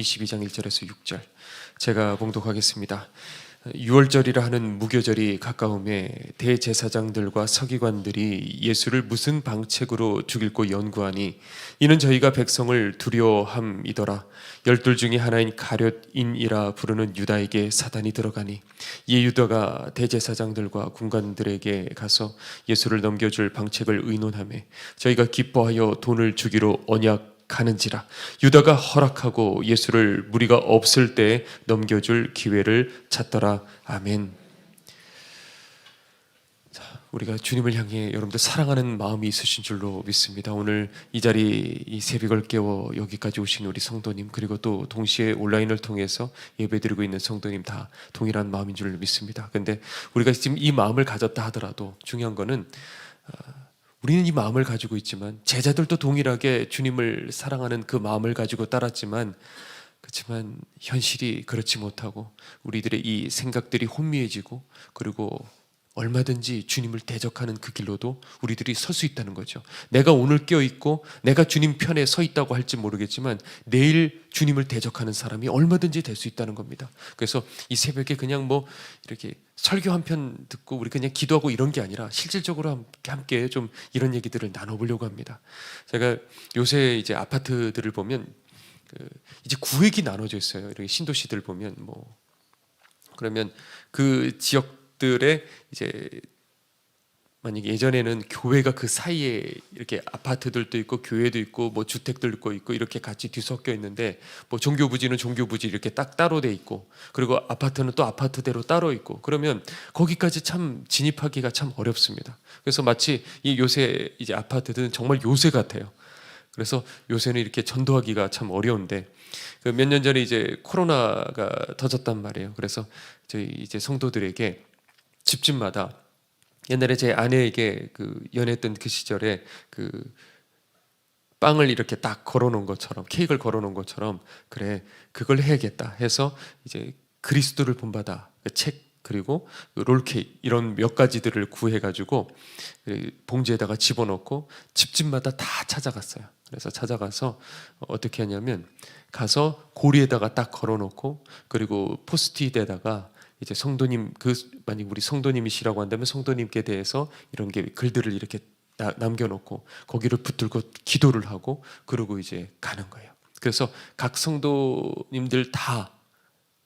22장 1절에서 6절 제가 봉독하겠습니다. 6월절이라 하는 무교절이 가까움에 대제사장들과 서기관들이 예수를 무슨 방책으로 죽일고 연구하니 이는 저희가 백성을 두려워함이더라. 12 중에 하나인 가룟인이라 부르는 유다에게 사단이 들어가니 이 유다가 대제사장들과 군관들에게 가서 예수를 넘겨줄 방책을 의논하며 저희가 기뻐하여 돈을 주기로 언약하는지라. 유다가 허락하고 예수를 무리가 없을 때에 넘겨줄 기회를 찾더라. 아멘. 자, 우리가 주님을 향해 여러분들 사랑하는 마음이 있으신 줄로 믿습니다. 오늘 이 자리 이 새벽을 깨워 여기까지 오신 우리 성도님, 그리고 또 동시에 온라인을 통해서 예배드리고 있는 성도님 다 동일한 마음인 줄 믿습니다. 근데 우리가 지금 이 마음을 가졌다 하더라도 중요한 거는 우리는 이 마음을 가지고 있지만 제자들도 동일하게 주님을 사랑하는 그 마음을 가지고 따랐지만 그렇지만 현실이 그렇지 못하고 우리들의 이 생각들이 혼미해지고 그리고 얼마든지 주님을 대적하는 그 길로도 우리들이 설 수 있다는 거죠. 내가 오늘 깨어있고 내가 주님 편에 서 있다고 할지 모르겠지만 내일 주님을 대적하는 사람이 얼마든지 될 수 있다는 겁니다. 그래서 이 새벽에 그냥 뭐 이렇게 설교 한 편 듣고 우리 그냥 기도하고 이런 게 아니라 실질적으로 함께 좀 이런 얘기들을 나눠보려고 합니다. 제가 요새 이제 아파트들을 보면 이제 구획이 나눠져 있어요. 이렇게 신도시들 보면 뭐 그러면 그 지역들의 이제 만약에 예전에는 교회가 그 사이에 이렇게 아파트들도 있고 교회도 있고 뭐 주택들도 있고 이렇게 같이 뒤섞여 있는데 뭐 종교 부지는 종교 부지 이렇게 딱 따로 돼 있고 그리고 아파트는 또 아파트대로 따로 있고 그러면 거기까지 참 진입하기가 참 어렵습니다. 그래서 마치 이 요새 이제 아파트들은 정말 요새 같아요. 그래서 요새는 이렇게 전도하기가 참 어려운데 몇 년 전에 이제 코로나가 터졌단 말이에요. 그래서 저희 이제 성도들에게 집집마다 옛날에 제 아내에게 그 연애했던 그 시절에 그 빵을 이렇게 딱 걸어놓은 것처럼 케이크를 걸어놓은 것처럼 그래 그걸 해야겠다 해서 이제 그리스도를 본받아 그 책 그리고 롤케이크 이런 몇 가지들을 구해가지고 봉지에다가 집어넣고 집집마다 다 찾아갔어요. 그래서 찾아가서 어떻게 하냐면 가서 고리에다가 딱 걸어놓고 그리고 포스트잇에다가 이제 성도님 만약 우리 성도님이시라고 한다면 성도님께 대해서 이런 게 글들을 이렇게 남겨놓고 거기를 붙들고 기도를 하고 그러고 이제 가는 거예요. 그래서 각 성도님들 다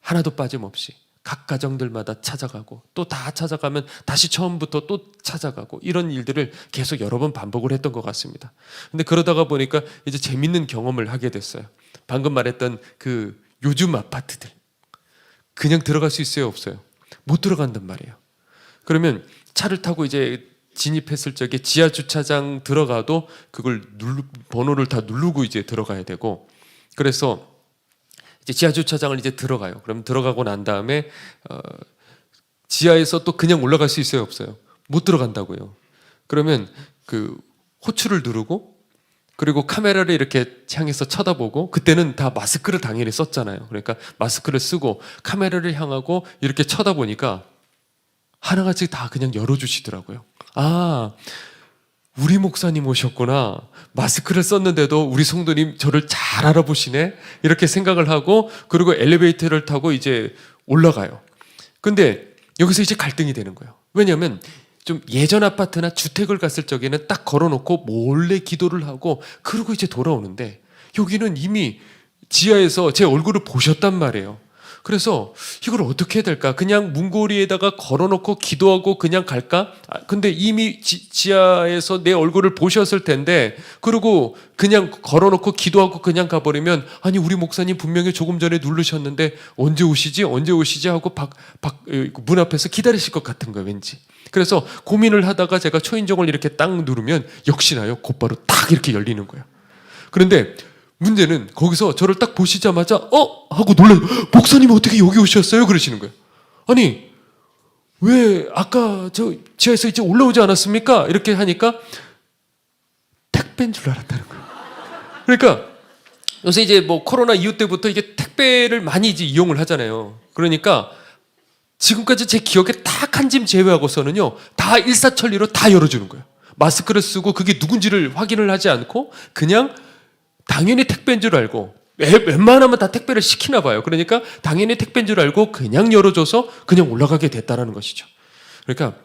하나도 빠짐없이 각 가정들마다 찾아가고 또 다 찾아가면 다시 처음부터 또 찾아가고 이런 일들을 계속 여러 번 반복을 했던 것 같습니다. 근데 그러다가 보니까 이제 재밌는 경험을 하게 됐어요. 방금 말했던 그 요즘 아파트들 그냥 들어갈 수 있어요, 없어요? 못 들어간단 말이에요. 그러면 차를 타고 이제 진입했을 적에 지하 주차장 들어가도 그걸 번호를 다 누르고 이제 들어가야 되고 그래서 이제 지하 주차장을 이제 들어가요. 그럼 들어가고 난 다음에 지하에서 또 그냥 올라갈 수 있어요, 없어요? 못 들어간다고요. 그러면 그 호출을 누르고 그리고 카메라를 이렇게 향해서 쳐다보고 그때는 다 마스크를 당연히 썼잖아요. 그러니까 마스크를 쓰고 카메라를 향하고 이렇게 쳐다보니까 하나같이 다 그냥 열어주시더라고요. 아, 우리 목사님 오셨구나. 마스크를 썼는데도 우리 성도님 저를 잘 알아보시네. 이렇게 생각을 하고 그리고 엘리베이터를 타고 이제 올라가요. 근데 여기서 이제 갈등이 되는 거예요. 왜냐하면 좀 예전 아파트나 주택을 갔을 적에는 딱 걸어놓고 몰래 기도를 하고 그러고 이제 돌아오는데 여기는 이미 지하에서 제 얼굴을 보셨단 말이에요. 그래서 이걸 어떻게 해야 될까? 그냥 문고리에다가 걸어놓고 기도하고 그냥 갈까? 근데 이미 지하에서 내 얼굴을 보셨을 텐데 그리고 그냥 걸어놓고 기도하고 그냥 가버리면 아니 우리 목사님 분명히 조금 전에 누르셨는데 언제 오시지? 언제 오시지? 하고 문 앞에서 기다리실 것 같은 거예요, 왠지. 그래서 고민을 하다가 제가 초인종을 이렇게 딱 누르면 역시나요 곧바로 딱 이렇게 열리는 거예요. 그런데 문제는 거기서 저를 딱 보시자마자 하고 놀라요. 목사님 어떻게 여기 오셨어요? 그러시는 거예요. 아니 왜 아까 저 지하에서 이제 올라오지 않았습니까? 이렇게 하니까 택배인 줄 알았다는 거예요. 그러니까 요새 이제 뭐 코로나 이후 때부터 이게 택배를 많이 이제 이용을 하잖아요. 그러니까 지금까지 제 기억에 딱 한 짐 제외하고서는요 다 일사천리로 다 열어주는 거예요. 마스크를 쓰고 그게 누군지를 확인을 하지 않고 그냥 당연히 택배인 줄 알고 웬만하면 다 택배를 시키나 봐요. 그러니까 당연히 택배인 줄 알고 그냥 열어줘서 그냥 올라가게 됐다라는 것이죠. 그러니까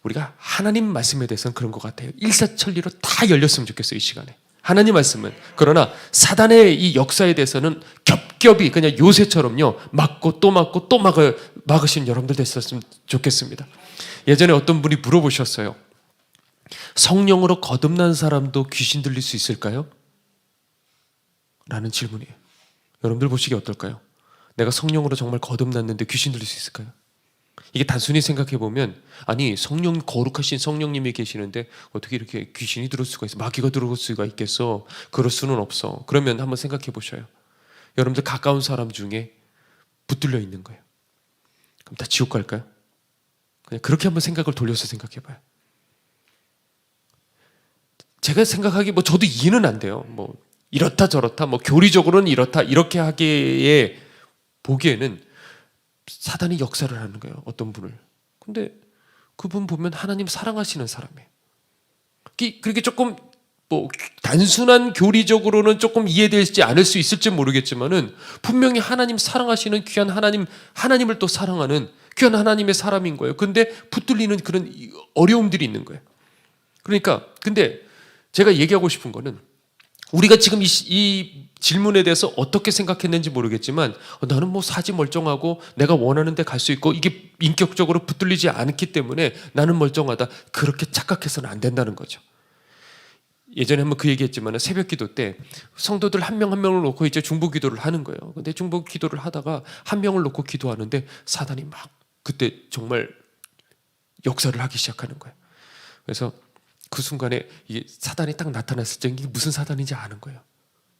우리가 하나님 말씀에 대해서는 그런 것 같아요. 일사천리로 다 열렸으면 좋겠어요, 이 시간에. 하나님 말씀은. 그러나 사단의 이 역사에 대해서는 겹겹이 그냥 요새처럼요, 막고 또 막고 또 막으신 여러분들 됐었으면 좋겠습니다. 예전에 어떤 분이 물어보셨어요. 성령으로 거듭난 사람도 귀신 들릴 수 있을까요? 라는 질문이에요. 여러분들 보시기에 어떨까요? 내가 성령으로 정말 거듭났는데 귀신 들릴 수 있을까요? 이게 단순히 생각해 보면, 아니 성령, 거룩하신 성령님이 계시는데 어떻게 이렇게 귀신이 들어올 수가 있어? 마귀가 들어올 수가 있겠어? 그럴 수는 없어. 그러면 한번 생각해 보셔요. 여러분들 가까운 사람 중에 붙들려 있는 거예요. 그럼 다 지옥 갈까요? 그냥 그렇게 한번 생각을 돌려서 생각해 봐요. 제가 생각하기에 저도 이해는 안 돼요. 이렇다 저렇다, 교리적으로는 이렇다 이렇게 하기에 보기에는 사단이 역사를 하는 거예요, 어떤 분을. 근데 그분 보면 하나님 사랑하시는 사람이에요. 그렇게 조금 단순한 교리적으로는 조금 이해되지 않을 수 있을지 모르겠지만은 분명히 하나님 사랑하시는 귀한 하나님을 또 사랑하는 귀한 하나님의 사람인 거예요. 근데 붙들리는 그런 어려움들이 있는 거예요. 그러니까 근데 제가 얘기하고 싶은 거는, 우리가 지금 이 질문에 대해서 어떻게 생각했는지 모르겠지만, 나는 사지 멀쩡하고 내가 원하는 데 갈 수 있고 이게 인격적으로 붙들리지 않기 때문에 나는 멀쩡하다, 그렇게 착각해서는 안 된다는 거죠. 예전에 한번 그 얘기했지만, 새벽 기도 때 성도들 한 명 한 명을 놓고 이제 중보 기도를 하는 거예요. 근데 중보 기도를 하다가 한 명을 놓고 기도하는데 사단이 막 그때 정말 역사를 하기 시작하는 거예요. 그래서 그 순간에 이게 사단이 딱 나타났을 때 이게 무슨 사단인지 아는 거예요.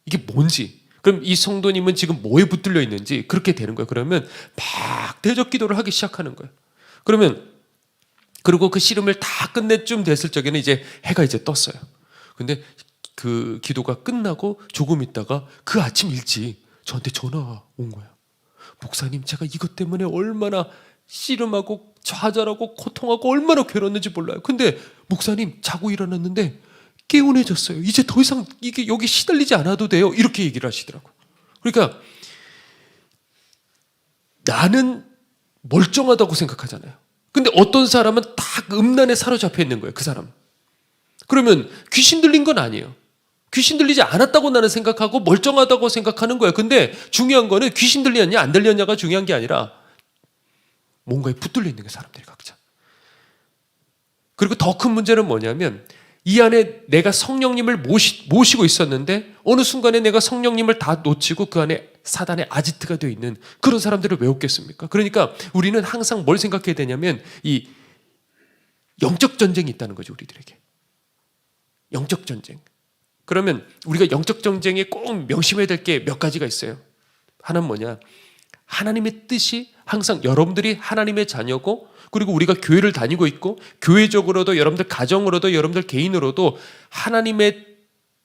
이게 뭔지. 그럼 이 성도님은 지금 뭐에 붙들려 있는지 그렇게 되는 거예요. 그러면 막 대적 기도를 하기 시작하는 거예요. 그리고 그 씨름을 다 끝내쯤 됐을 적에는 이제 해가 이제 떴어요. 근데 그 기도가 끝나고 조금 있다가 그 아침 일찍 저한테 전화가 온 거예요. 목사님, 제가 이것 때문에 얼마나 씨름하고 좌절하고 고통하고 얼마나 괴로웠는지 몰라요. 근데 목사님, 자고 일어났는데 개운해졌어요. 이제 더 이상 이게 여기 시달리지 않아도 돼요. 이렇게 얘기를 하시더라고요. 그러니까 나는 멀쩡하다고 생각하잖아요. 근데 어떤 사람은 딱 음란에 사로잡혀 있는 거예요, 그 사람. 그러면 귀신 들린 건 아니에요. 귀신 들리지 않았다고 나는 생각하고 멀쩡하다고 생각하는 거예요. 근데 중요한 거는 귀신 들렸냐 안 들렸냐가 중요한 게 아니라 뭔가에 붙들려 있는 게, 사람들이 각자. 그리고 더 큰 문제는 뭐냐면, 이 안에 내가 성령님을 모시고 있었는데 어느 순간에 내가 성령님을 다 놓치고 그 안에 사단의 아지트가 되어 있는 그런 사람들을 왜 없겠습니까? 그러니까 우리는 항상 뭘 생각해야 되냐면, 이 영적 전쟁이 있다는 거죠, 우리들에게. 영적 전쟁. 그러면 우리가 영적 전쟁에 꼭 명심해야 될 게 몇 가지가 있어요. 하나는 뭐냐? 하나님의 뜻이 항상 여러분들이 하나님의 자녀고, 그리고 우리가 교회를 다니고 있고, 교회적으로도 여러분들 가정으로도 여러분들 개인으로도 하나님의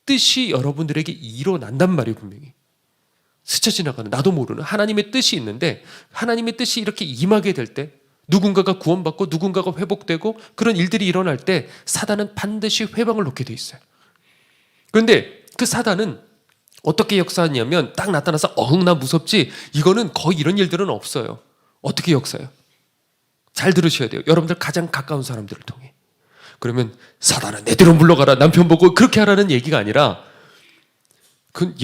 뜻이 여러분들에게 일어난단 말이에요. 분명히 스쳐 지나가는, 나도 모르는 하나님의 뜻이 있는데, 하나님의 뜻이 이렇게 임하게 될 때, 누군가가 구원받고 누군가가 회복되고 그런 일들이 일어날 때 사단은 반드시 회방을 놓게 돼 있어요. 그런데 그 사단은 어떻게 역사하냐면, 딱 나타나서 나 무섭지, 이거는 거의 이런 일들은 없어요. 어떻게 역사해요? 잘 들으셔야 돼요. 여러분들 가장 가까운 사람들을 통해. 그러면 사단아, 내 뒤로 물러가라, 남편 보고 그렇게 하라는 얘기가 아니라, 그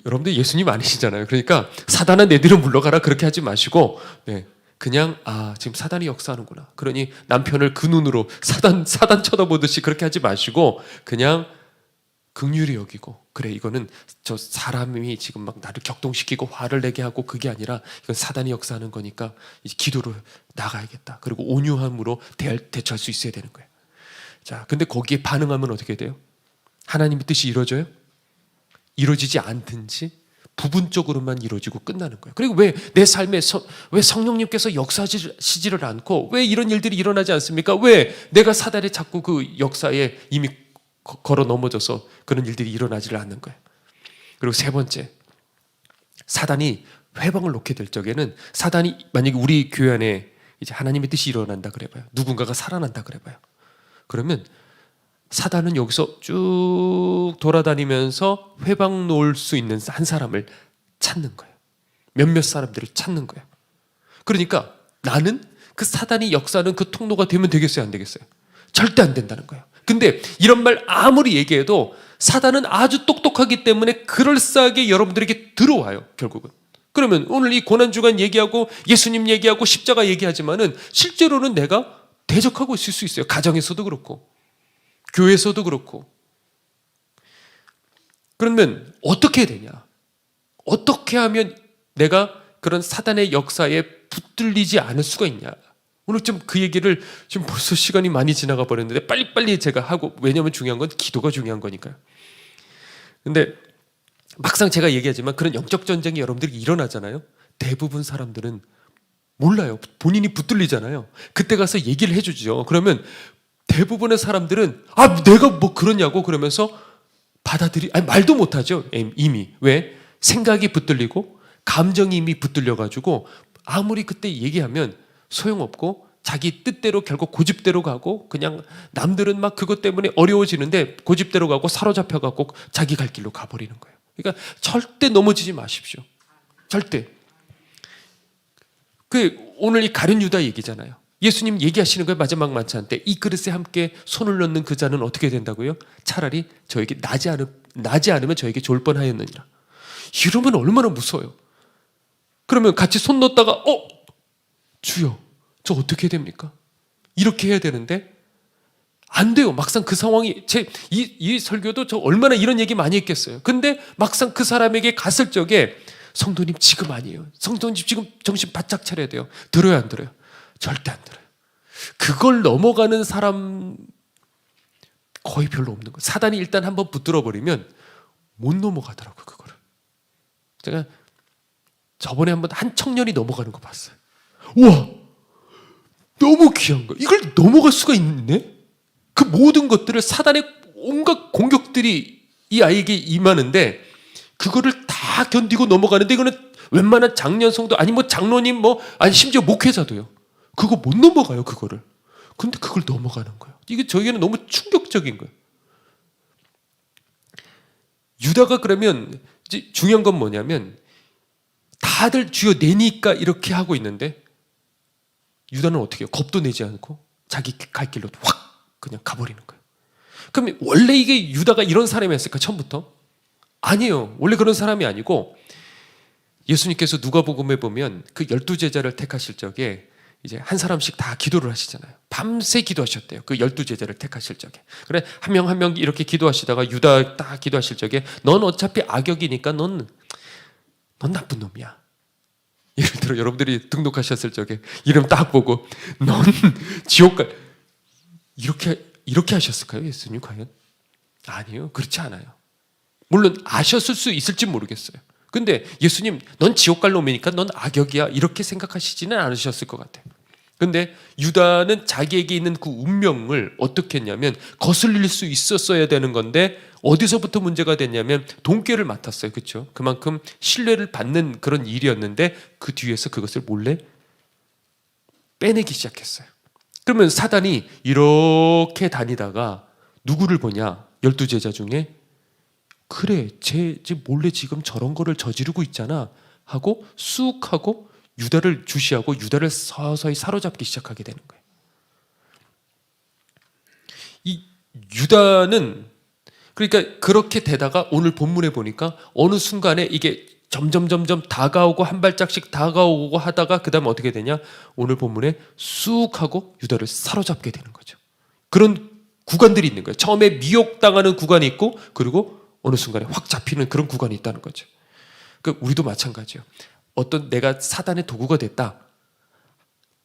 여러분들 예수님 아니시잖아요. 그러니까 사단아, 내 뒤로 물러가라 그렇게 하지 마시고, 그냥 지금 사단이 역사하는구나, 그러니 남편을 그 눈으로 사단 쳐다보듯이 그렇게 하지 마시고, 그냥 긍휼히 여기고, 그래, 이거는 저 사람이 지금 막 나를 격동시키고 화를 내게 하고 그게 아니라 이건 사단이 역사하는 거니까 이제 기도로 나가야겠다. 그리고 온유함으로 대처할 수 있어야 되는 거예요. 자, 근데 거기에 반응하면 어떻게 돼요? 하나님의 뜻이 이루어져요? 이루어지지 않든지 부분적으로만 이루어지고 끝나는 거예요. 그리고 왜 내 삶에 왜 성령님께서 역사하시지를 않고 왜 이런 일들이 일어나지 않습니까? 왜 내가 사단의 자꾸 그 역사에 이미 걸어 넘어져서 그런 일들이 일어나지를 않는 거예요. 그리고 세 번째, 사단이 회방을 놓게 될 적에는, 사단이 만약에 우리 교회 안에 이제 하나님의 뜻이 일어난다 그래봐요. 누군가가 살아난다 그래봐요. 그러면 사단은 여기서 쭉 돌아다니면서 회방 놓을 수 있는 한 사람을 찾는 거예요. 몇몇 사람들을 찾는 거예요. 그러니까 나는 그 사단이 역사하는 그 통로가 되면 되겠어요, 안 되겠어요? 절대 안 된다는 거예요. 근데 이런 말 아무리 얘기해도 사단은 아주 똑똑하기 때문에 그럴싸하게 여러분들에게 들어와요, 결국은. 그러면 오늘 이 고난주간 얘기하고 예수님 얘기하고 십자가 얘기하지만은 실제로는 내가 대적하고 있을 수 있어요. 가정에서도 그렇고 교회에서도 그렇고. 그러면 어떻게 해야 되냐? 어떻게 하면 내가 그런 사단의 역사에 붙들리지 않을 수가 있냐? 오늘 좀 그 얘기를, 지금 벌써 시간이 많이 지나가 버렸는데 빨리빨리 제가 하고, 왜냐하면 중요한 건 기도가 중요한 거니까요. 근데 막상 제가 얘기하지만 그런 영적 전쟁이 여러분들이 일어나잖아요. 대부분 사람들은 몰라요. 본인이 붙들리잖아요. 그때 가서 얘기를 해주죠. 그러면 대부분의 사람들은 내가 뭐 그러냐고 그러면서 말도 못하죠. 이미. 왜? 생각이 붙들리고 감정이 이미 붙들려가지고 아무리 그때 얘기하면 소용없고 자기 뜻대로 결국 고집대로 가고, 그냥 남들은 막 그것 때문에 어려워지는데 고집대로 가고 사로잡혀가고 자기 갈 길로 가버리는 거예요. 그러니까 절대 넘어지지 마십시오. 절대. 오늘 이 가룟 유다 얘기잖아요. 예수님 얘기하시는 거예요. 마지막 만찬 때 이 그릇에 함께 손을 넣는 그 자는 어떻게 된다고요? 차라리 저에게 나지 않으면 저에게 좋을 뻔하였느니라. 이러면 얼마나 무서워요. 그러면 같이 손 넣었다가 주여, 저 어떻게 해야 됩니까? 이렇게 해야 되는데 안 돼요. 막상 그 상황이, 이 설교도 저 얼마나 이런 얘기 많이 했겠어요. 근데 막상 그 사람에게 갔을 적에 성도님 지금 아니에요. 성도님 지금 정신 바짝 차려야 돼요. 들어요, 안 들어요? 절대 안 들어요. 그걸 넘어가는 사람 거의 별로 없는 거예요. 사단이 일단 한번 붙들어 버리면 못 넘어가더라고요, 그거를. 제가 저번에 한번 한 청년이 넘어가는 거 봤어요. 우와, 너무 귀한 거. 이걸 넘어갈 수가 있네? 그 모든 것들을, 사단의 온갖 공격들이 이 아이에게 임하는데 그거를 다 견디고 넘어가는데, 이거는 웬만한 장년 성도, 아니 뭐 장로님, 아니 심지어 목회자도요. 그거 못 넘어가요, 그거를. 근데 그걸 넘어가는 거예요. 이게 저에게는 너무 충격적인 거예요. 유다가 그러면 이제 중요한 건 뭐냐면, 다들 주여 내니까 이렇게 하고 있는데 유다는 어떻게 해요? 겁도 내지 않고 자기 갈 길로 확 그냥 가버리는 거예요. 그럼 원래 이게 유다가 이런 사람이었을까, 처음부터? 아니에요. 원래 그런 사람이 아니고, 예수님께서 누가복음에 보면 그 12제자를 택하실 적에 이제 한 사람씩 다 기도를 하시잖아요. 밤새 기도하셨대요. 그 12제자를 택하실 적에. 그래, 한 명 한 명 이렇게 기도하시다가 유다 딱 기도하실 적에, 넌 어차피 악역이니까 넌 나쁜 놈이야. 예를 들어 여러분들이 등록하셨을 적에 이름 딱 보고 넌 지옥 갈, 이렇게 하셨을까요, 예수님 과연? 아니요, 그렇지 않아요. 물론 아셨을 수 있을지 모르겠어요. 근데 예수님 넌 지옥 갈 놈이니까 넌 악역이야 이렇게 생각하시지는 않으셨을 것 같아요. 근데 유다는 자기에게 있는 그 운명을 어떻게 했냐면, 거슬릴 수 있었어야 되는 건데 어디서부터 문제가 됐냐면 돈꾀를 맡았어요. 그렇죠? 그만큼 신뢰를 받는 그런 일이었는데 그 뒤에서 그것을 몰래 빼내기 시작했어요. 그러면 사단이 이렇게 다니다가 누구를 보냐? 12제자 중에, 그래, 쟤 몰래 지금 저런 거를 저지르고 있잖아 하고 쑥 하고 유다를 주시하고 유다를 서서히 사로잡기 시작하게 되는 거예요. 이 유다는 그러니까 그렇게 되다가 오늘 본문에 보니까 어느 순간에 이게 점점 다가오고 한 발짝씩 다가오고 하다가 그 다음에 어떻게 되냐? 오늘 본문에 쑥 하고 유다를 사로잡게 되는 거죠. 그런 구간들이 있는 거예요. 처음에 미혹당하는 구간이 있고, 그리고 어느 순간에 확 잡히는 그런 구간이 있다는 거죠. 그러니까 우리도 마찬가지예요. 어떤 내가 사단의 도구가 됐다,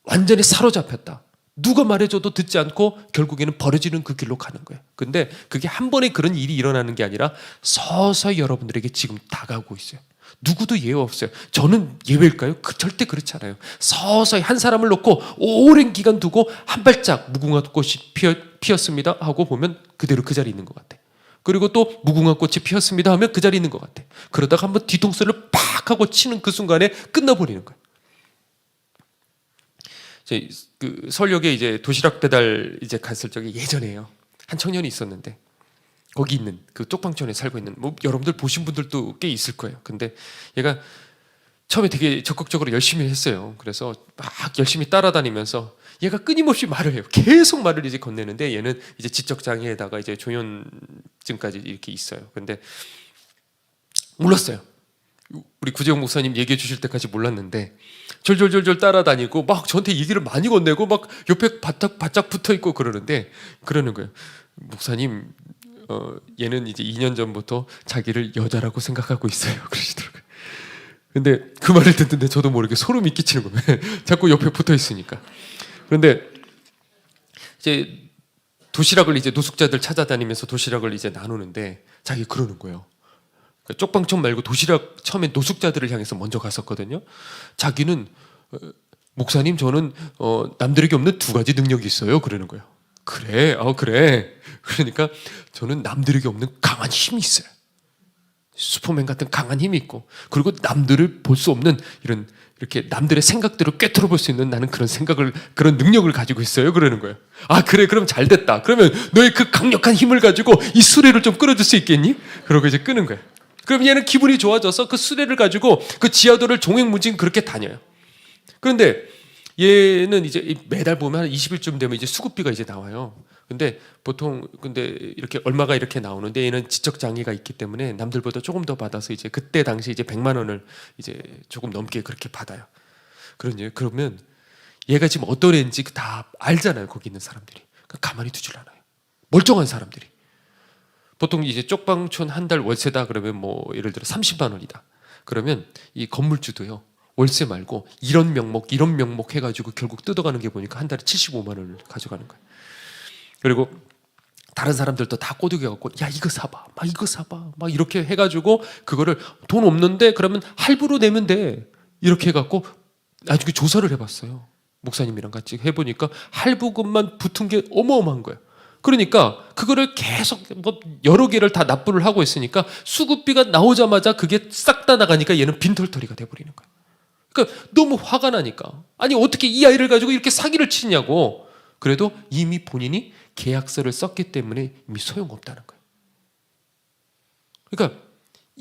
완전히 사로잡혔다, 누가 말해줘도 듣지 않고 결국에는 버려지는 그 길로 가는 거예요. 근데 그게 한 번에 그런 일이 일어나는 게 아니라 서서히 여러분들에게 지금 다가오고 있어요. 누구도 예외 없어요. 저는 예외일까요? 절대 그렇지 않아요. 서서히 한 사람을 놓고 오랜 기간 두고 한 발짝 무궁화 꽃이 피었습니다 하고 보면 그대로 그 자리에 있는 것 같아요. 그리고 또 무궁화 꽃이 피었습니다 하면 그 자리에 있는 것 같아. 그러다가 한번 뒤통수를 팍 하고 치는 그 순간에 끝나버리는 거예요. 그 서울역에 이제 도시락 배달 이제 갔을 적에 예전에요. 한 청년이 있었는데 거기 있는 그 쪽방촌에 살고 있는, 뭐 여러분들 보신 분들도 꽤 있을 거예요. 근데 얘가 처음에 되게 적극적으로 열심히 했어요. 그래서 막 열심히 따라다니면서 얘가 끊임없이 말을 해요. 계속 말을 이제 건네는데 얘는 이제 지적 장애에다가 이제 조현증까지 이렇게 있어요. 근데 몰랐어요. 우리 구재용 목사님 얘기해 주실 때까지 몰랐는데 졸졸졸졸 따라다니고 막 저한테 얘기를 많이 건네고 막 옆에 바짝 붙어 있고 그러는데 그러는 거예요. 목사님, 얘는 이제 2년 전부터 자기를 여자라고 생각하고 있어요. 그러시더라고요. 근데 그 말을 듣는데 저도 모르게 소름이 끼치는 거예요. 자꾸 옆에 붙어 있으니까. 그런데 이제 도시락을 이제 노숙자들 찾아다니면서 도시락을 이제 나누는데 자기 그러는 거예요. 쪽방촌 말고 도시락 처음에 노숙자들을 향해서 먼저 갔었거든요. 자기는 목사님, 저는 남들에게 없는 2가지 능력이 있어요. 그러는 거예요. 그래, 그래. 그러니까 저는 남들에게 없는 강한 힘이 있어요. 슈퍼맨 같은 강한 힘이 있고, 그리고 남들을 볼 수 없는 이렇게 남들의 생각대로 꿰뚫어 볼 수 있는 나는 그런 능력을 가지고 있어요. 그러는 거예요. 아, 그래, 그럼 잘 됐다. 그러면 너의 그 강력한 힘을 가지고 이 수레를 좀 끌어줄 수 있겠니? 그러고 이제 끄는 거예요. 그럼 얘는 기분이 좋아져서 그 수레를 가지고 그 지하도를 종횡무진 그렇게 다녀요. 그런데 얘는 이제 매달 보면 한 20일쯤 되면 이제 수급비가 이제 나와요. 근데 이렇게 얼마가 이렇게 나오는데 얘는 지적 장애가 있기 때문에 남들보다 조금 더 받아서 이제 그때 당시 이제 100만 원을 이제 조금 넘게 그렇게 받아요. 그러면 얘가 지금 어떤 애인지 다 알잖아요. 거기 있는 사람들이. 가만히 두질 않아요. 멀쩡한 사람들이. 보통 이제 쪽방촌 한 달 월세다 그러면 뭐 예를 들어 30만 원이다. 그러면 이 건물주도요. 월세 말고 이런 명목 해가지고 결국 뜯어가는 게 보니까 한 달에 75만 원을 가져가는 거예요. 그리고 다른 사람들도 다 꼬드겨갖고 야 이거 사봐, 막 이거 사봐, 막 이렇게 해가지고 그거를 돈 없는데 그러면 할부로 내면 돼 이렇게 해갖고 나중에 조사를 해봤어요. 목사님이랑 같이 해보니까 할부금만 붙은 게 어마어마한 거예요. 그러니까 그거를 계속 뭐 여러 개를 다 납부를 하고 있으니까 수급비가 나오자마자 그게 싹 다 나가니까 얘는 빈털터리가 돼버리는 거예요. 그러니까 너무 화가 나니까 아니 어떻게 이 아이를 가지고 이렇게 사기를 치냐고. 그래도 이미 본인이 계약서를 썼기 때문에 이미 소용없다는 거예요. 그러니까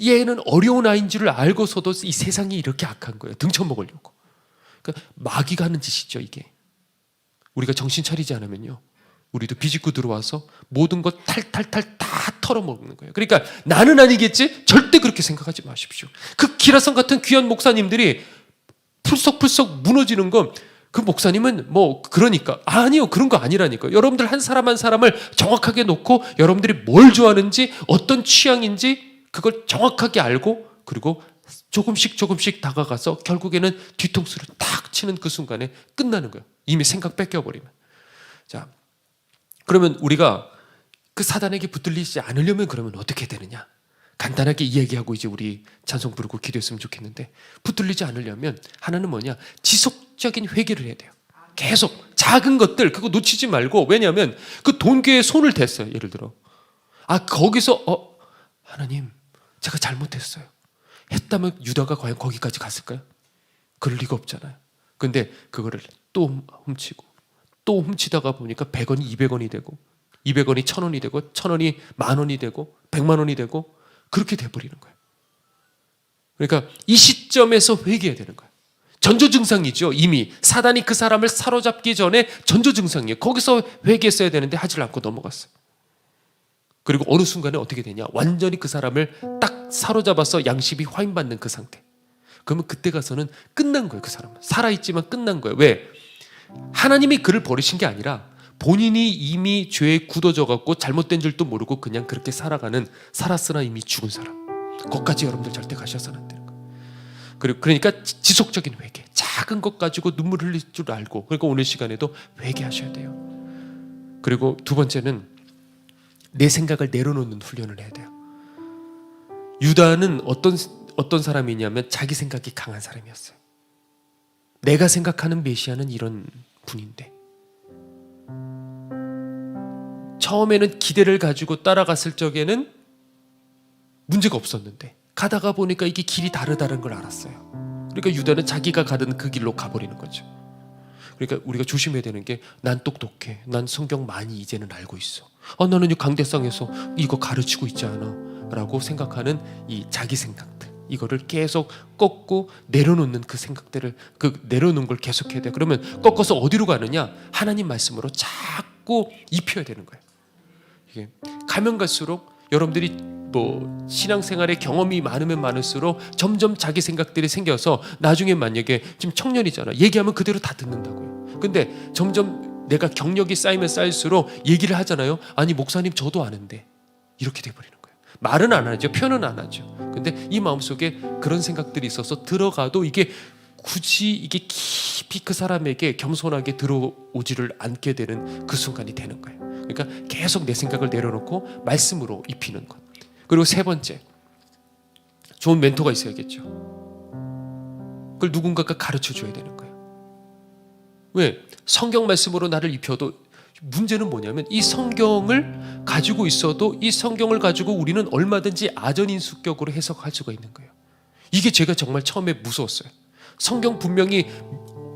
얘는 어려운 아이인 줄 알고서도 이 세상이 이렇게 악한 거예요. 등쳐먹으려고. 그러니까 마귀가 하는 짓이죠 이게. 우리가 정신 차리지 않으면요 우리도 비집고 들어와서 모든 것 탈탈탈 다 털어먹는 거예요. 그러니까 나는 아니겠지? 절대 그렇게 생각하지 마십시오. 그 기라성 같은 귀한 목사님들이 풀썩풀썩 무너지는 건 그 목사님은 뭐 그러니까 아니요 그런 거 아니라니까요. 여러분들 한 사람 한 사람을 정확하게 놓고 여러분들이 뭘 좋아하는지 어떤 취향인지 그걸 정확하게 알고 그리고 조금씩 다가가서 결국에는 뒤통수를 탁 치는 그 순간에 끝나는 거예요. 이미 생각 뺏겨버리면. 자, 그러면 우리가 그 사단에게 붙들리지 않으려면 그러면 어떻게 되느냐? 간단하게 이야기하고 이제 우리 찬송 부르고 기도했으면 좋겠는데 붙들리지 않으려면 하나는 뭐냐? 지속적인 회개를 해야 돼요. 계속 작은 것들 그거 놓치지 말고 왜냐하면 그 돈궤에 손을 댔어요. 예를 들어 거기서 하나님 제가 잘못했어요. 했다면 유다가 과연 거기까지 갔을까요? 그럴 리가 없잖아요. 근데 그거를 또 훔치고 또 훔치다가 보니까 100원이 200원이 되고 200원이 1000원이 되고 1000원이 만원이 되고 100만 원이 되고 그렇게 돼버리는 거예요. 그러니까 이 시점에서 회개해야 되는 거예요. 전조증상이죠. 이미 사단이 그 사람을 사로잡기 전에 전조증상이에요. 거기서 회개했어야 되는데 하질 않고 넘어갔어요. 그리고 어느 순간에 어떻게 되냐? 완전히 그 사람을 딱 사로잡아서 양심이 화인받는 그 상태. 그러면 그때 가서는 끝난 거예요. 그 사람은 살아있지만 끝난 거예요. 왜? 하나님이 그를 버리신 게 아니라 본인이 이미 죄에 굳어져 갖고 잘못된 줄도 모르고 그냥 그렇게 살았으나 이미 죽은 사람. 거기까지 여러분들 절대 가셔서는 안 되는 거예요. 그러니까 지속적인 회개. 작은 것 가지고 눈물 흘릴 줄 알고 그러니까 오늘 시간에도 회개하셔야 돼요. 그리고 두 번째는 내 생각을 내려놓는 훈련을 해야 돼요. 유다는 어떤 사람이냐면 자기 생각이 강한 사람이었어요. 내가 생각하는 메시아는 이런 분인데 처음에는 기대를 가지고 따라갔을 적에는 문제가 없었는데 가다가 보니까 이게 길이 다르다는 걸 알았어요. 그러니까 유다는 자기가 가던 그 길로 가버리는 거죠. 그러니까 우리가 조심해야 되는 게 난 똑똑해. 난 성경 많이 이제는 알고 있어. 나는 이 강대상에서 이거 가르치고 있지 않아 라고 생각하는 이 자기 생각들, 이거를 계속 꺾고 내려놓는 그 생각들을, 그 내려놓는 걸 계속해야 돼. 그러면 꺾어서 어디로 가느냐? 하나님 말씀으로 자꾸 입혀야 되는 거예요. 이게 가면 갈수록 여러분들이 뭐 신앙생활의 경험이 많으면 많을수록 점점 자기 생각들이 생겨서 나중에 만약에 지금 청년이잖아, 얘기하면 그대로 다 듣는다고요. 근데 점점 내가 경력이 쌓이면 쌓일수록 얘기를 하잖아요. 아니 목사님 저도 아는데, 이렇게 돼버리는 거예요. 말은 안 하죠, 표현은 안 하죠. 근데 이 마음속에 그런 생각들이 있어서 들어가도 이게 굳이 이게 깊이 그 사람에게 겸손하게 들어오지를 않게 되는 그 순간이 되는 거예요. 그러니까 계속 내 생각을 내려놓고 말씀으로 입히는 것. 그리고 세 번째, 좋은 멘토가 있어야겠죠. 그걸 누군가가 가르쳐 줘야 되는 거예요. 왜? 성경 말씀으로 나를 입혀도 문제는 뭐냐면 이 성경을 가지고 있어도 이 성경을 가지고 우리는 얼마든지 아전인수격으로 해석할 수가 있는 거예요. 이게 제가 정말 처음에 무서웠어요. 성경 분명히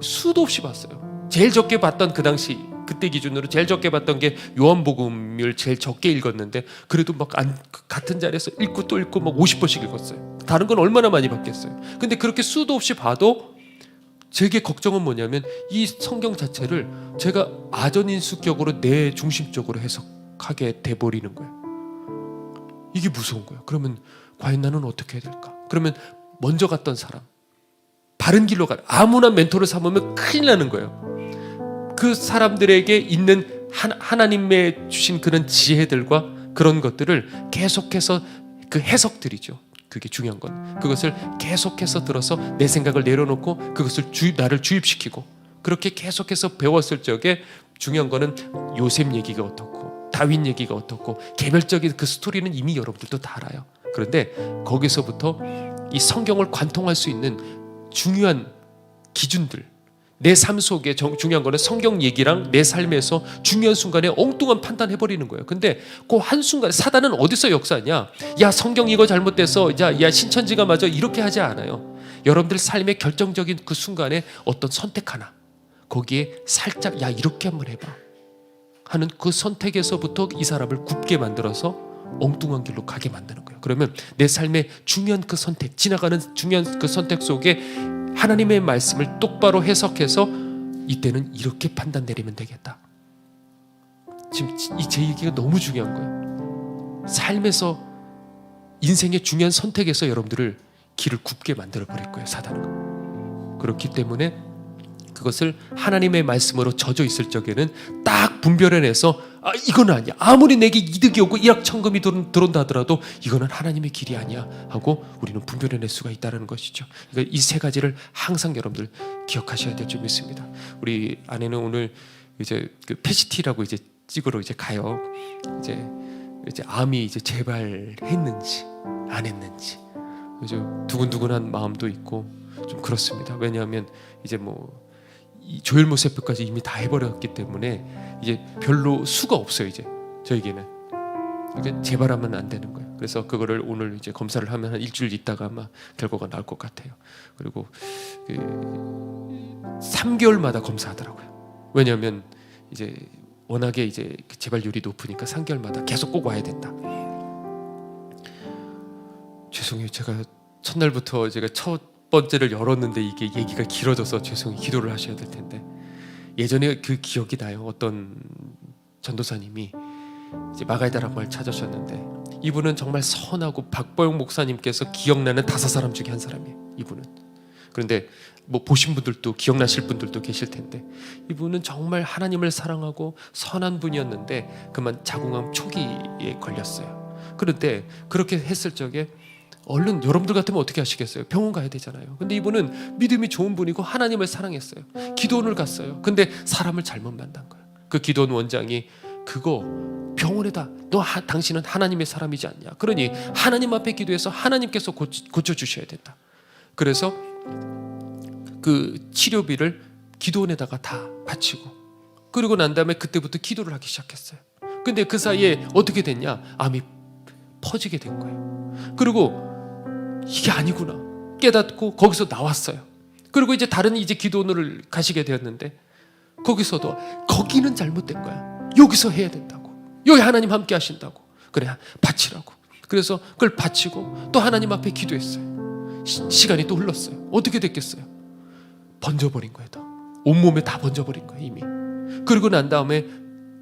수도 없이 봤어요. 제일 적게 봤던 그 당시, 그때 기준으로 제일 적게 봤던 게 요한복음을 제일 적게 읽었는데, 그래도 막 같은 자리에서 읽고 또 읽고 막 50번씩 읽었어요. 다른 건 얼마나 많이 봤겠어요. 근데 그렇게 수도 없이 봐도 제게 걱정은 뭐냐면 이 성경 자체를 제가 아전인수격으로 내 중심적으로 해석하게 돼버리는 거예요. 이게 무서운 거예요. 그러면 과연 나는 어떻게 해야 될까? 그러면 먼저 갔던 사람, 바른 길로 가, 아무나 멘토를 삼으면 큰일 나는 거예요. 그 사람들에게 있는 하나님의 주신 그런 지혜들과 그런 것들을 계속해서, 그 해석들이죠, 그게 중요한 건, 그것을 계속해서 들어서 내 생각을 내려놓고 그것을 나를 주입시키고, 그렇게 계속해서 배웠을 적에 중요한 거는 요셉 얘기가 어떻고 다윗 얘기가 어떻고 개별적인 그 스토리는 이미 여러분들도 다 알아요. 그런데 거기서부터 이 성경을 관통할 수 있는 중요한 기준들, 내 삶 속에 중요한 거는 성경 얘기랑 내 삶에서 중요한 순간에 엉뚱한 판단해버리는 거예요. 근데 그 한순간 사단은 어디서 역사하냐? 야 성경 이거 잘못돼서 야 신천지가 맞아, 이렇게 하지 않아요. 여러분들 삶의 결정적인 그 순간에 어떤 선택 하나, 거기에 살짝 야 이렇게 한번 해봐 하는 그 선택에서부터 이 사람을 굽게 만들어서 엉뚱한 길로 가게 만드는 거예요. 그러면 내 삶의 중요한 그 선택, 지나가는 중요한 그 선택 속에 하나님의 말씀을 똑바로 해석해서 이때는 이렇게 판단 내리면 되겠다. 지금 이 제 얘기가 너무 중요한 거예요. 삶에서 인생의 중요한 선택에서 여러분들을 길을 굽게 만들어 버릴 거예요, 사단은. 그렇기 때문에 그것을 하나님의 말씀으로 젖어 있을 적에는 딱 분별해내서 이거는 아니야, 아무리 내게 이득이 오고 일확천금이 들어온다 하더라도 이거는 하나님의 길이 아니야 하고 우리는 분별해낼 수가 있다는 것이죠. 그러니까 이 세 가지를 항상 여러분들 기억하셔야 될 줄 믿습니다. 우리 아내는 오늘 이제 그 패시티라고 이제 찍으러 이제 가요. 이제 암이 이제 재발했는지 안 했는지 두근두근한 마음도 있고 좀 그렇습니다. 왜냐하면 이제 뭐 조혈모 세포까지 이미 다 해버렸기 때문에 이제 별로 수가 없어요. 이제 저에게는 그러니까 재발하면 안 되는 거예요. 그래서 그거를 오늘 이제 검사를 하면 한 일주일 있다가 아마 결과가 나올 것 같아요. 그리고 3개월마다 검사하더라고요. 왜냐하면 이제 워낙에 이제 재발률이 높으니까 3개월마다 계속 꼭 와야 된다. 죄송해요. 제가 첫날부터 제가 첫 번째를 열었는데 이게 얘기가 길어져서 죄송해요. 기도를 하셔야 될 텐데, 예전에 그 기억이 나요. 어떤 전도사님이 이제 마가이다락마을 찾으셨는데 이분은 정말 선하고 박보영 목사님께서 기억나는 5사람 중에 한 사람이에요. 이분은. 그런데 뭐 보신 분들도 기억나실 분들도 계실 텐데 이분은 정말 하나님을 사랑하고 선한 분이었는데 그만 자궁암 초기에 걸렸어요. 그런데 그렇게 했을 적에 얼른 여러분들 같으면 어떻게 하시겠어요? 병원 가야 되잖아요. 근데 이분은 믿음이 좋은 분이고 하나님을 사랑했어요. 기도원을 갔어요. 근데 사람을 잘못 만난 거예요. 그 기도원 원장이 그거 병원에다 당신은 하나님의 사람이지 않냐, 그러니 하나님 앞에 기도해서 하나님께서 고쳐주셔야 된다. 그래서 그 치료비를 기도원에다가 다 바치고, 그리고 난 다음에 그때부터 기도를 하기 시작했어요. 근데 그 사이에 어떻게 됐냐? 암이 퍼지게 된 거예요. 그리고 이게 아니구나 깨닫고 거기서 나왔어요. 그리고 이제 다른 기도원을 가시게 되었는데 거기서도 거기는 잘못된 거야. 여기서 해야 된다고. 여기 하나님 함께 하신다고. 그래 바치라고. 그래서 그걸 바치고 또 하나님 앞에 기도했어요. 시간이 또 흘렀어요. 어떻게 됐겠어요? 번져버린 거예요. 온몸에 다 번져버린 거예요 이미. 그러고 난 다음에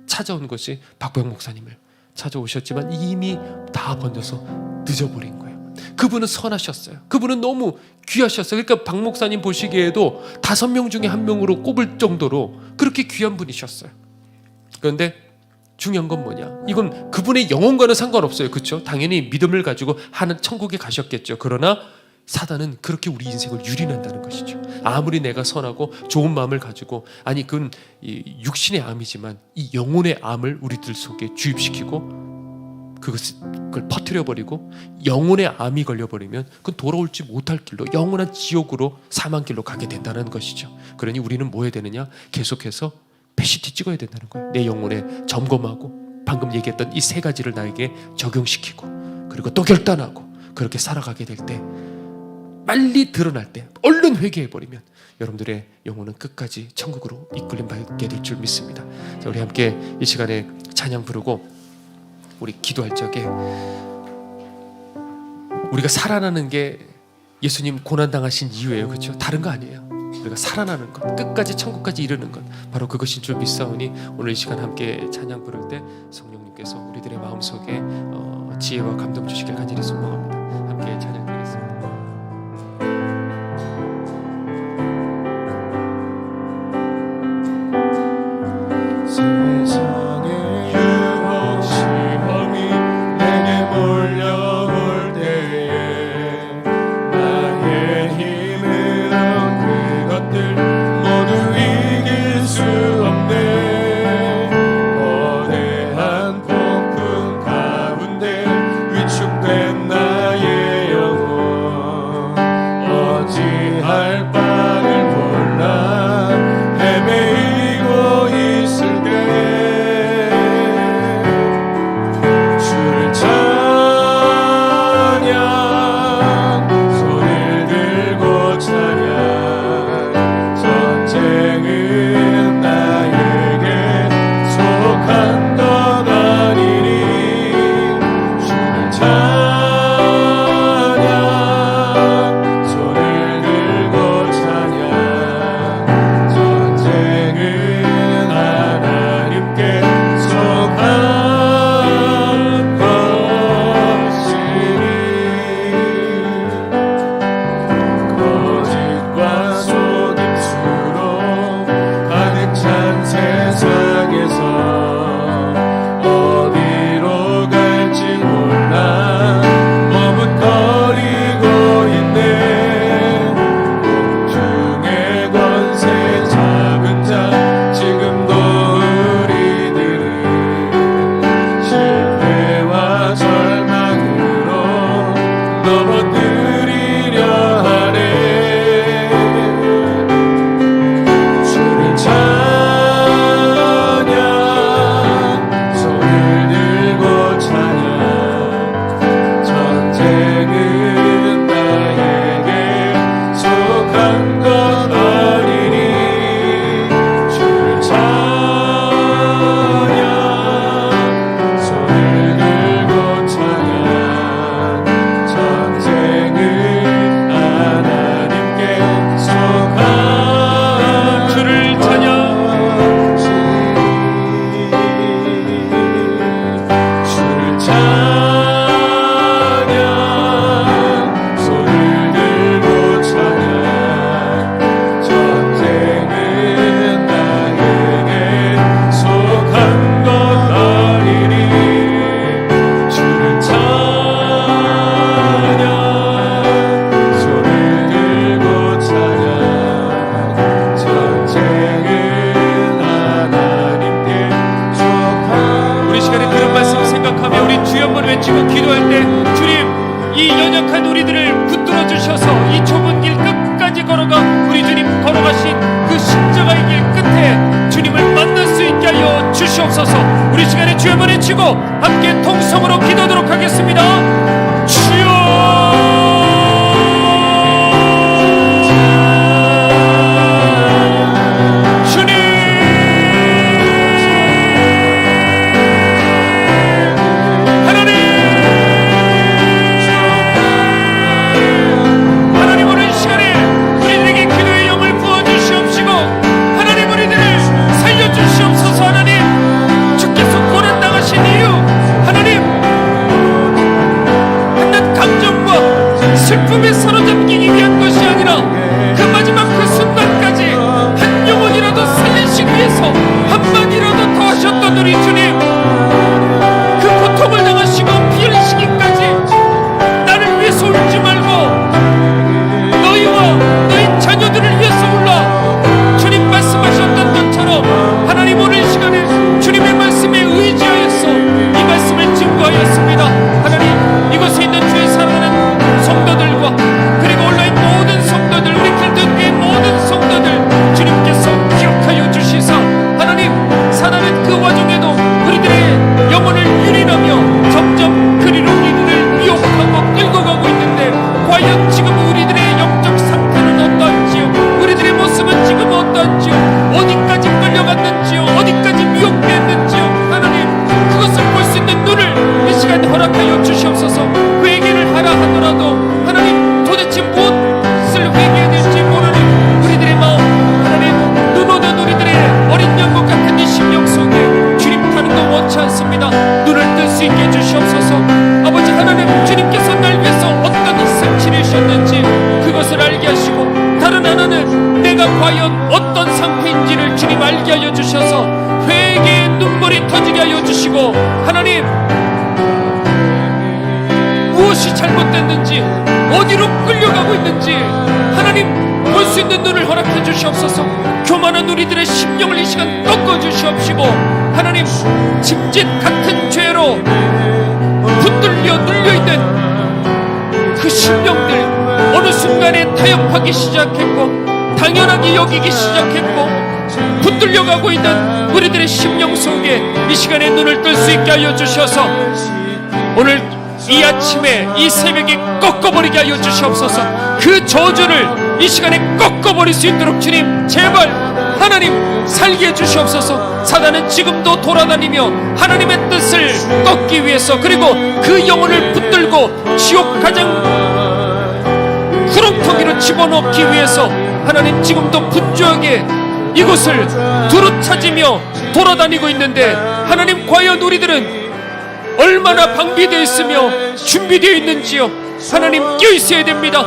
찾아온 것이 박보영 목사님을 찾아오셨지만 이미 다 번져서 늦어버린 거예요. 그분은 선하셨어요. 그분은 너무 귀하셨어요. 그러니까 박 목사님 보시기에도 5명 중에 1명으로 꼽을 정도로 그렇게 귀한 분이셨어요. 그런데 중요한 건 뭐냐? 이건 그분의 영혼과는 상관없어요. 그렇죠? 당연히 믿음을 가지고 하는 천국에 가셨겠죠. 그러나 사단은 그렇게 우리 인생을 유린한다는 것이죠. 아무리 내가 선하고 좋은 마음을 가지고, 아니 그건 육신의 암이지만 이 영혼의 암을 우리들 속에 주입시키고 그걸 퍼뜨려버리고 영혼의 암이 걸려버리면 그건 돌아올지 못할 길로, 영원한 지옥으로, 사망길로 가게 된다는 것이죠. 그러니 우리는 뭐 해야 되느냐? 계속해서 패시티 찍어야 된다는 거예요. 내 영혼에 점검하고 방금 얘기했던 이 3가지를 나에게 적용시키고, 그리고 또 결단하고 그렇게 살아가게 될 때, 빨리 드러날 때 얼른 회개해버리면 여러분들의 영혼은 끝까지 천국으로 이끌림 받게 될 줄 믿습니다. 자, 우리 함께 이 시간에 찬양 부르고 우리 기도할 적에, 우리가 살아나는 게 예수님 고난당하신 이유예요. 그렇죠? 다른 거 아니에요. 우리가 살아나는 것, 끝까지 천국까지 이르는 것, 바로 그것인 줄 믿사오니 오늘 이 시간 함께 찬양 부를 때 성령님께서 우리들의 마음속에 지혜와 감동 주시길 간절히 소망합니다. 함께 찬양 드리겠습니다. 세상의 유혹 시험이 내게 몰려올 때에 나의 힘으로 그것들 모두 이길 수 없네. 거대한 폭풍 가운데 위축된 나의 영혼, 어찌할 바를 몰라 헤매이고 있을 때 주를 찬양, 손을 들고 찬양. 전쟁은 나에게 속한 것 아니니 주를 찬양, 손을 들고 찬양. 전쟁은 하나님께 속한 것이니 거짓과 속임수로 가득 찬 세상에서 어디로 갈지 몰라 머뭇거리고 있네. 공중의 권세 잡은 자, 지금도 우리들은 실패와 절망으로 넘어뜨리려 하네. 주를 찬양, 손을 들고 찬양. 전쟁은 나에게 속한 것 아니니 주를 찬양, 손을 들고 찬양. 전쟁은 하나님께 속한 주를 찬양. 주를 찬양, 손을 들고 찬양. 전쟁은 나에게 속한 것 아니니 주를 찬양, 손을 들고 찬양. 전쟁은 하나님께 속한. 우리 시간에 그런 말씀 생각하며 우리 주여 한번 외치고 기도할 때, 주님 이 연약한 우리들을 붙들어 주셔서 이 좁은 길 끝까지 걸어가 우리 주님 걸어가신 그 십자가의 길 끝에 주님을 만날 수 있게 하여 주시옵소서. 우리 시간에 주여 한번 외치고 함께 통성으로 기도하도록 하겠습니다. 주여, 주님 내가 과연 어떤 상태인지를 주님 알게 하여 주셔서 회개의 눈물이 터지게 하여 주시고, 하나님 무엇이 잘못됐는지, 어디로 끌려가고 있는지 하나님 볼 수 있는 눈을 허락해 주시옵소서. 교만한 우리들의 심령을 이 시간 꺾어 주시옵시고, 하나님 짐짓 같은 죄로 붙들려 눌려있는 그 심령들 어느 순간에 타협하기 시작했고 당연하게 여기기 시작했고 붙들려가고 있는 우리들의 심령 속에 이 시간에 눈을 뜰 수 있게 하여 주셔서 오늘 이 아침에 이 새벽에 꺾어버리게 하여 주시옵소서. 그 저주를 이 시간에 꺾어버릴 수 있도록 주님 제발 하나님 살게 해주시옵소서. 사단은 지금도 돌아다니며 하나님의 뜻을 꺾기 위해서, 그리고 그 영혼을 붙들고 지옥 가장 구렁텅이로 집어넣기 위해서 하나님 지금도 분주하게 이곳을 두루찾으며 돌아다니고 있는데, 하나님 과연 우리들은 얼마나 방비되어 있으며 준비되어 있는지요. 하나님 끼어 있어야 됩니다.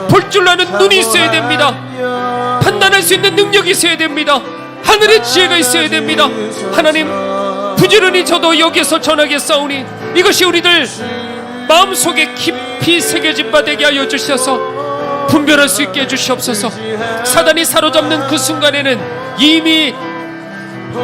볼 줄 아는 눈이 있어야 됩니다. 판단할 수 있는 능력이 있어야 됩니다. 하늘의 지혜가 있어야 됩니다. 하나님 부지런히 저도 여기에서 전하게 싸우니 이것이 우리들 마음속에 깊이 새겨진 바 되게 하여 주셔서 분별할 수 있게 해주시옵소서. 사단이 사로잡는 그 순간에는 이미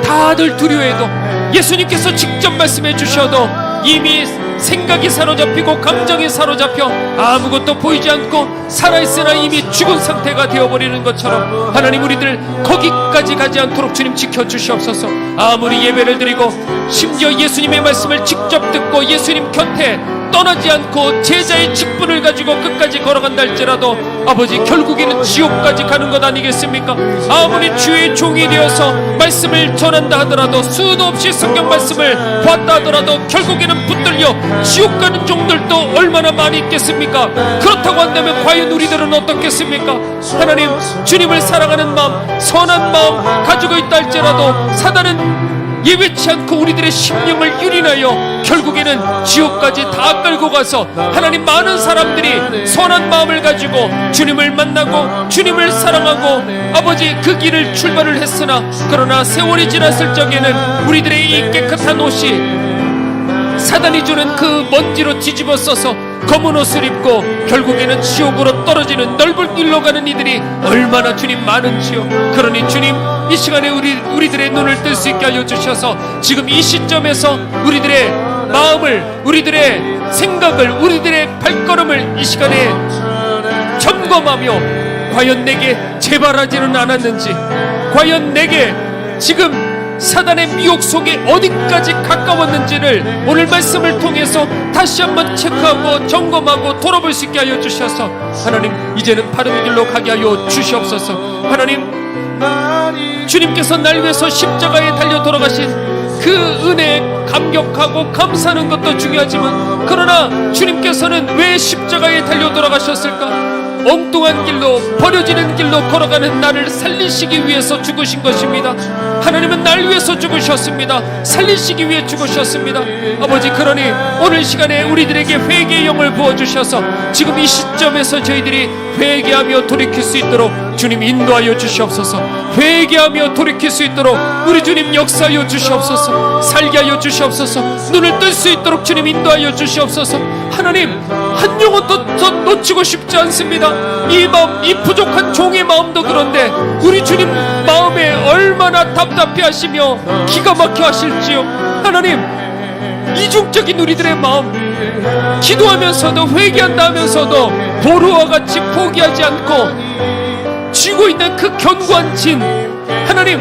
다들 두려워해도 예수님께서 직접 말씀해 주셔도 이미 생각이 사로잡히고 감정이 사로잡혀 아무것도 보이지 않고 살아있으나 이미 죽은 상태가 되어버리는 것처럼 하나님 우리들 거기까지 가지 않도록 주님 지켜주시옵소서. 아무리 예배를 드리고 심지어 예수님의 말씀을 직접 듣고 예수님 곁에 떠나지 않고 제자의 직분을 가지고 끝까지 걸어간다 할지라도 아버지 결국에는 지옥까지 가는 것 아니겠습니까? 아무리 주의 종이 되어서 말씀을 전한다 하더라도 수도 없이 성경 말씀을 보았다 하더라도 결국에는 붙들려 지옥 가는 종들도 얼마나 많이 있겠습니까? 그렇다고 한다면 과연 우리들은 어떻겠습니까? 하나님 주님을 사랑하는 마음, 선한 마음 가지고 있다 할지라도 사단은 예외치 않고 우리들의 심령을 유린하여 결국에는 지옥까지 다 끌고 가서 하나님 많은 사람들이 선한 마음을 가지고 주님을 만나고 주님을 사랑하고 아버지 그 길을 출발을 했으나 그러나 세월이 지났을 적에는 우리들의 이 깨끗한 옷이 사단이 주는 그 먼지로 뒤집어 써서 검은 옷을 입고 결국에는 지옥으로 떨어지는 넓은 길로 가는 이들이 얼마나 주님 많은지요. 그러니 주님 이 시간에 우리들의 눈을 뜰 수 있게 하여 주셔서 지금 이 시점에서 우리들의 마음을, 우리들의 생각을, 우리들의 발걸음을 이 시간에 점검하며 과연 내게 재발하지는 않았는지, 과연 내게 지금 사단의 미혹 속에 어디까지 가까웠는지를 오늘 말씀을 통해서 다시 한번 체크하고 점검하고 돌아볼 수 있게 하여 주셔서 하나님 이제는 바른 길로 가게 하여 주시옵소서. 하나님 주님께서 날 위해서 십자가에 달려 돌아가신 그 은혜에 감격하고 감사하는 것도 중요하지만 그러나 주님께서는 왜 십자가에 달려 돌아가셨을까? 엉뚱한 길로 버려지는 길로 걸어가는 나를 살리시기 위해서 죽으신 것입니다. 하나님은 날 위해서 죽으셨습니다. 살리시기 위해 죽으셨습니다. 아버지 그러니 오늘 시간에 우리들에게 회개의 영을 부어주셔서 지금 이 시점에서 저희들이 회개하며 돌이킬 수 있도록 주님 인도하여 주시옵소서. 회개하며 돌이킬 수 있도록 우리 주님 역사하여 주시옵소서. 살게 하여 주시옵소서. 눈을 뜰 수 있도록 주님 인도하여 주시옵소서. 하나님 한 영혼도 더 놓치고 싶지 않습니다. 이 마음, 이 부족한 종의 마음도 그런데 우리 주님 마음에 얼마나 답답해 하시며 기가 막혀 하실지요. 하나님 이중적인 우리들의 마음, 기도하면서도 회개한다 하면서도 보루와 같이 포기하지 않고 쥐고 있는 그 견고한 진, 하나님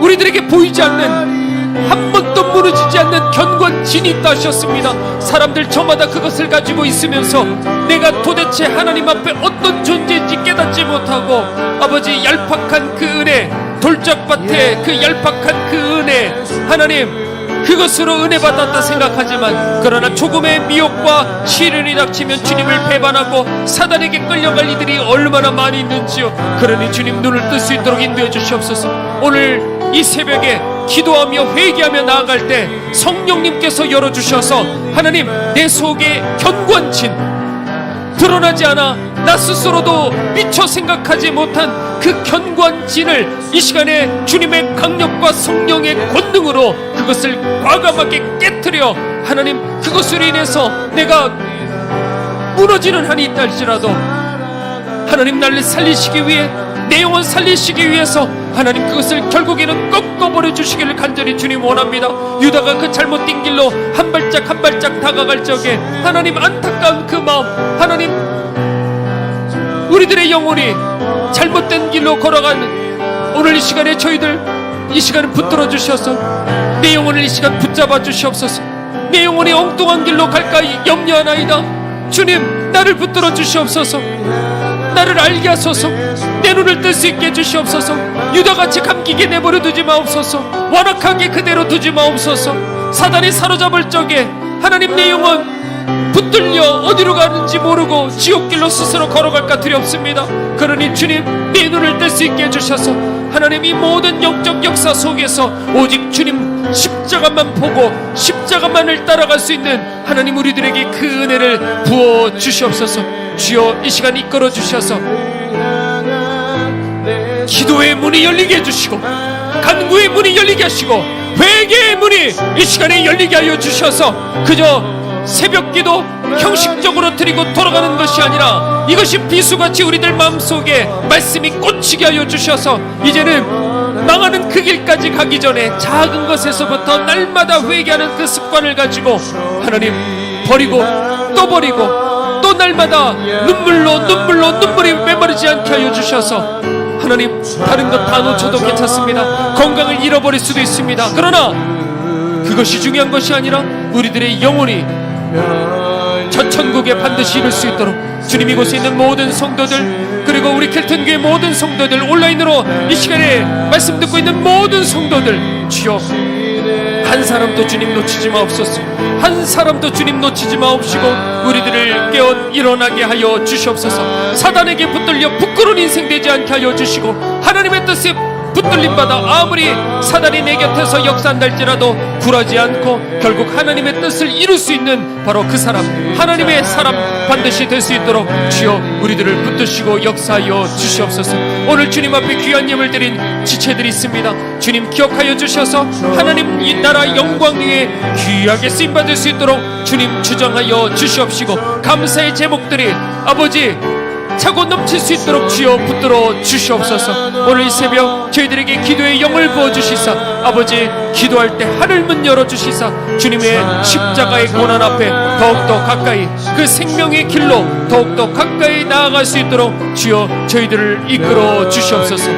우리들에게 보이지 않는 한 번도 무너지지 않는 견고한 진이 있다 하셨습니다. 사람들 저마다 그것을 가지고 있으면서 내가 도대체 하나님 앞에 어떤 존재인지 깨닫지 못하고 아버지 얄팍한 그 은혜, 돌짝밭에 그 얄팍한 그 은혜, 하나님 그것으로 은혜 받았다 생각하지만 그러나 조금의 미혹과 시련이 닥치면 주님을 배반하고 사단에게 끌려갈 이들이 얼마나 많이 있는지요. 그러니 주님 눈을 뜰 수 있도록 인도해 주시옵소서. 오늘 이 새벽에 기도하며 회개하며 나아갈 때 성령님께서 열어주셔서 하나님 내 속에 견고한 진, 드러나지 않아 나 스스로도 미처 생각하지 못한 그 견고한 진을 이 시간에 주님의 강력과 성령의 권능으로 그것을 과감하게 깨트려 하나님, 그것으로 인해서 내가 무너지는 한이 있다 할지라도 하나님, 나를 살리시기 위해, 내 영혼 살리시기 위해서 하나님, 그것을 결국에는 꺾어버려 주시기를 간절히 주님 원합니다. 유다가 그 잘못된 길로 한 발짝 한 발짝 다가갈 적에 하나님, 안타까운 그 마음, 하나님, 우리들의 영혼이 잘못된 길로 걸어가는 오늘 이 시간에 저희들 이 시간을 붙들어 주셔서 내 영혼을 이 시간 붙잡아 주시옵소서. 내 영혼이 엉뚱한 길로 갈까 염려하나이다. 주님, 나를 붙들어 주시옵소서. 나를 알게 하소서. 내 눈을 뜰 수 있게 해주시옵소서. 유다같이 감기게 내버려 두지 마옵소서. 완악하게 그대로 두지 마옵소서. 사단이 사로잡을 적에 하나님, 내 영혼 붙들려 어디로 가는지 모르고 지옥길로 스스로 걸어갈까 두렵습니다. 그러니 주님, 내 눈을 뜰 수 있게 해주셔서 하나님, 이 모든 영적 역사 속에서 오직 주님 십자가만 보고 십자가만을 따라갈 수 있는 하나님, 우리들에게 그 은혜를 부어 주시옵소서. 주여, 이 시간 이끌어 주셔서 기도의 문이 열리게 해주시고 간구의 문이 열리게 하시고 회개의 문이 이 시간에 열리게 하여 주셔서 그저 새벽기도 형식적으로 드리고 돌아가는 것이 아니라 이것이 비수같이 우리들 마음속에 말씀이 꽂히게 하여 주셔서 이제는 망하는 그 길까지 가기 전에 작은 것에서부터 날마다 회개하는 그 습관을 가지고 하나님, 버리고 또 버리고 또 날마다 눈물이 메마르지 않게 하여 주셔서 하나님, 다른 것 다 놓쳐도 괜찮습니다. 건강을 잃어버릴 수도 있습니다. 그러나 그것이 중요한 것이 아니라 우리들의 영혼이 저 천국에 반드시 이룰 수 있도록 주님, 이곳에 있는 모든 성도들, 그리고 우리 켈튼교회 모든 성도들, 온라인으로 이 시간에 말씀 듣고 있는 모든 성도들, 주여, 한 사람도 주님 놓치지 마옵소서. 한 사람도 주님 놓치지 마옵시고 우리들을 깨어 일어나게 하여 주시옵소서. 사단에게 붙들려 부끄러운 인생 되지 않게 하여 주시고 하나님의 뜻에 붙들림받아 아무리 사단이 내 곁에서 역사한다 할지라도 굴하지 않고 결국 하나님의 뜻을 이룰 수 있는 바로 그 사람, 하나님의 사람 반드시 될 수 있도록 주여, 우리들을 붙드시고 역사하여 주시옵소서. 오늘 주님 앞에 귀한 예물 드린 지체들이 있습니다. 주님, 기억하여 주셔서 하나님 이 나라 영광 위에 귀하게 쓰임받을 수 있도록 주님 주장하여 주시옵시고 감사의 제목들이 아버지 차고 넘칠 수 있도록 주여 붙들어 주시옵소서. 오늘 이 새벽 저희들에게 기도의 영을 부어주시사 아버지, 기도할 때 하늘문 열어주시사 주님의 십자가의 고난 앞에 더욱더 가까이, 그 생명의 길로 더욱더 가까이 나아갈 수 있도록 주여 저희들을 이끌어 주시옵소서.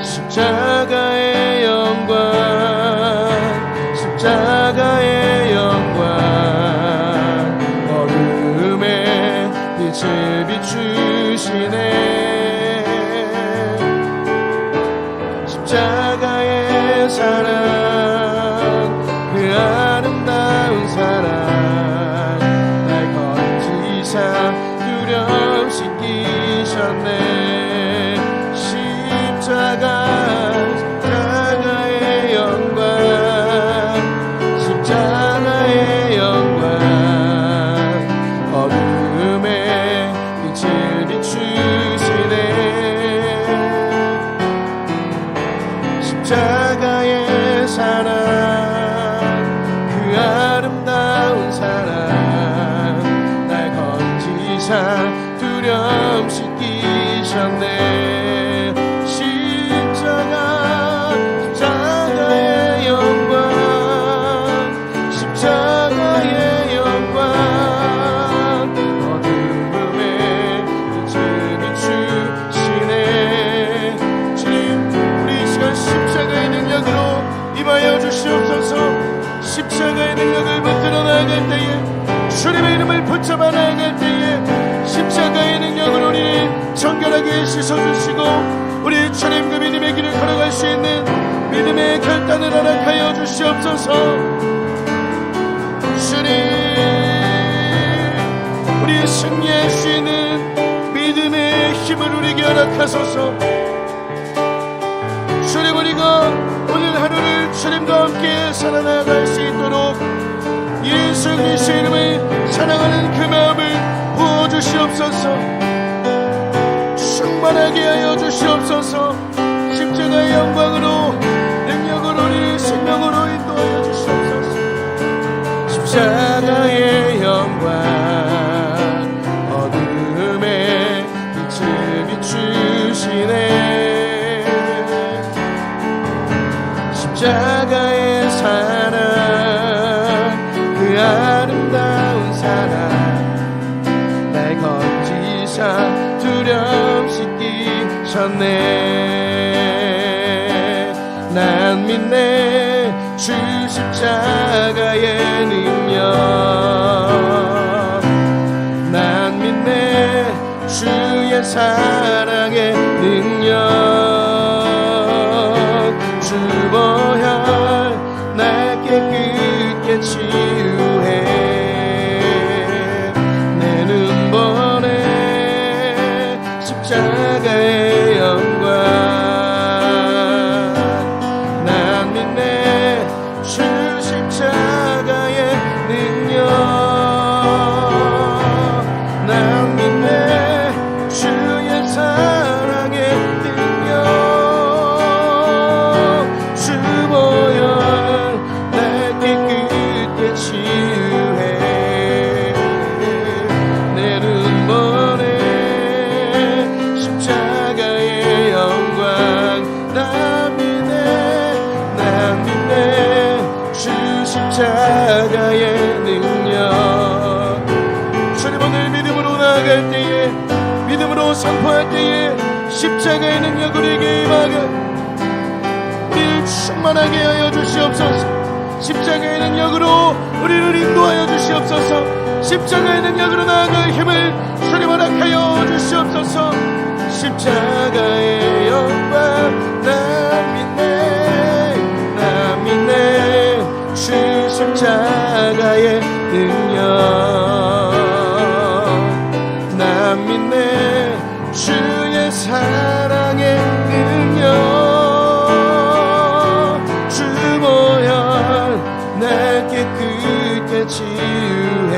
십자가의 영광 나아갈 때에, 주님의 이름을 붙잡아 나아갈 때에 십자가의 능력을 우리 정결하게 씻어주시고 우리 주님 그 믿음의 길을 걸어갈 수 있는 믿음의 결단을 허락하여 주시옵소서. 주님, 우리 승리할 수 있는 믿음의 힘을 우리에게 허락하소서. 주님, 우리가 오늘 하루를 주님과 함께 살아나갈 수 있도록 예수 그리스도의 이름을 사랑하는 그 마음을 부어주시옵소서. 충만하게 하여 주시옵소서. 십자가의 영광으로 능력으로 우리를 생명으로 인도하여 주시옵소서. 십자가의 영광 어둠에 빛을 비추시네. 십자가의 사랑 그 아름다운 사랑 날 건지사 두려움 씻기셨네. 난 믿네 주 십자가의 능력. 난 믿네 주의 사랑의 능력. 주 보혈 날 깨끗게 치유해. 내 눈보네 십자가의 영광. 난 믿네 주 십자가의 능력. 난 믿네 주의 사랑의 능력. 주 보혈 날 깨끗게 치유해. 내 눈보네 십자가의 영광. 난 믿네 주 십자가의 능력. 주님, 오늘 믿음으로 나아갈 때에, 믿음으로 선포할 때에 십자가의 능력 우리에게 임하게 우리를 충만하게 하여 주시옵소서. 십자가의 능력으로 우리를 인도하여 주시옵소서. 십자가의 능력으로 나아갈 힘을 주님 허락하여 주시옵소서. 십자가의 영광. 난 믿네 주 십자가의 능력. 난 믿네 주의 사랑의 능력. 주 보혈 날 깨끗게 치유해.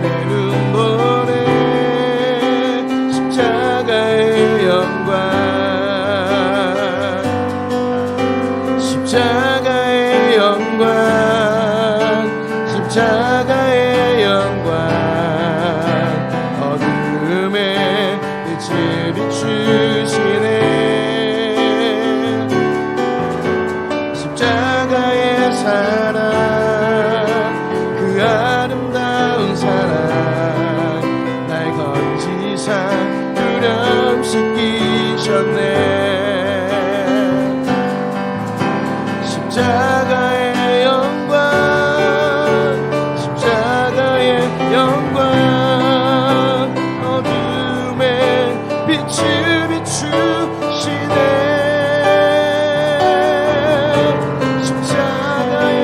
내 눈보네 십자가의 영광. 십자가의 영광. 십자가의 영광 어둠에 빛을 비추시네. 십자가의 사랑 그 아름다운 사랑 날 건지사 두려움 씻기셨네. 십자가의 영광. 십자가의 영광 어둠에 빛을 비추시네. 십자가의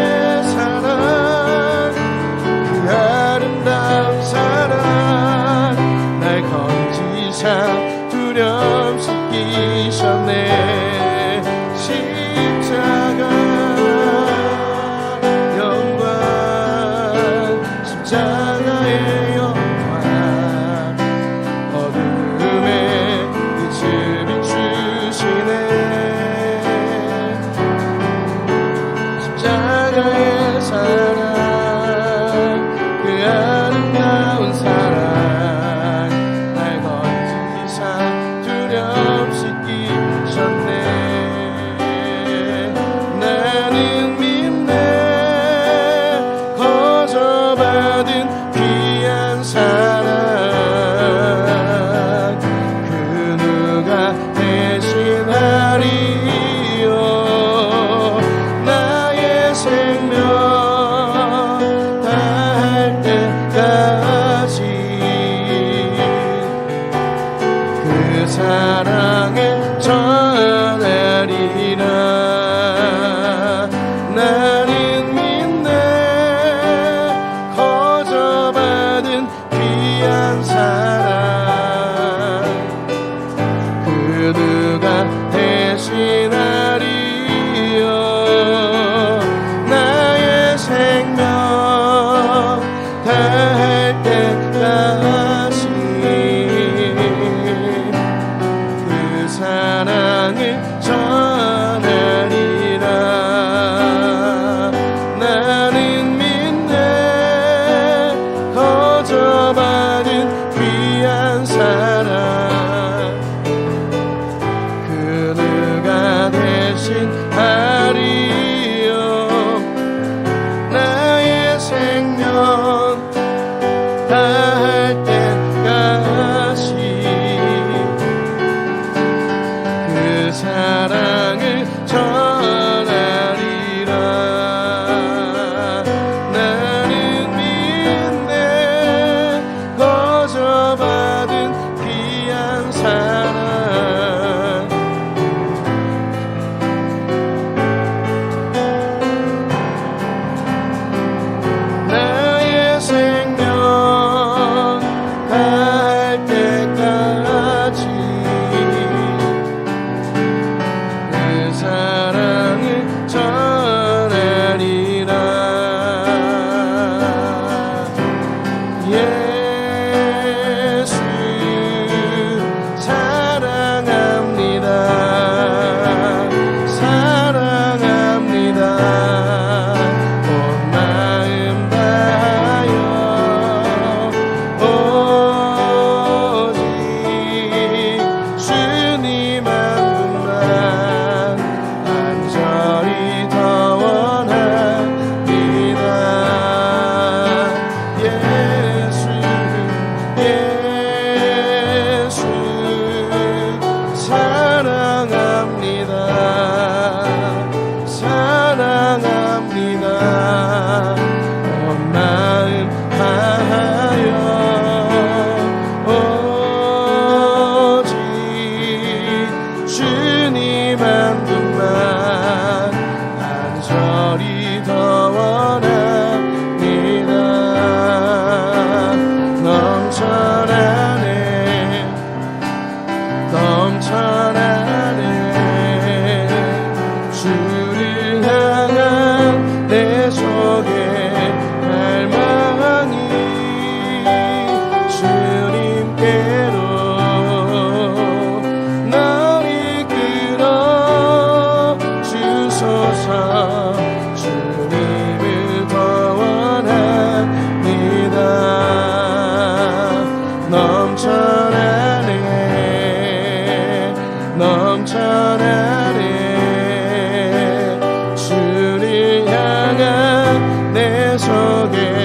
다할 때까지 그 사랑을 전하리라. 나는 믿네 거저 받은 귀한 사랑 나의 생명 다할 때까지 그 사랑을 전하리라. 예수 사랑합니다. 사랑합니다. 온 마음 다하여 오직 주님 한 분만 간절히 더 원합니다. 예수 예수 사랑합니다. 사랑합니다. 온 마음 다하여 오직 주님 한 분만 간절히 더 원합니다. 넘쳐나네 넘쳐나네 주를 향한 내 속에 갈망이 주님께로 널 이끌어 주소서. 주님을 더 원합니다. 넘쳐나네 넘쳐나네 주를 향한 내 속에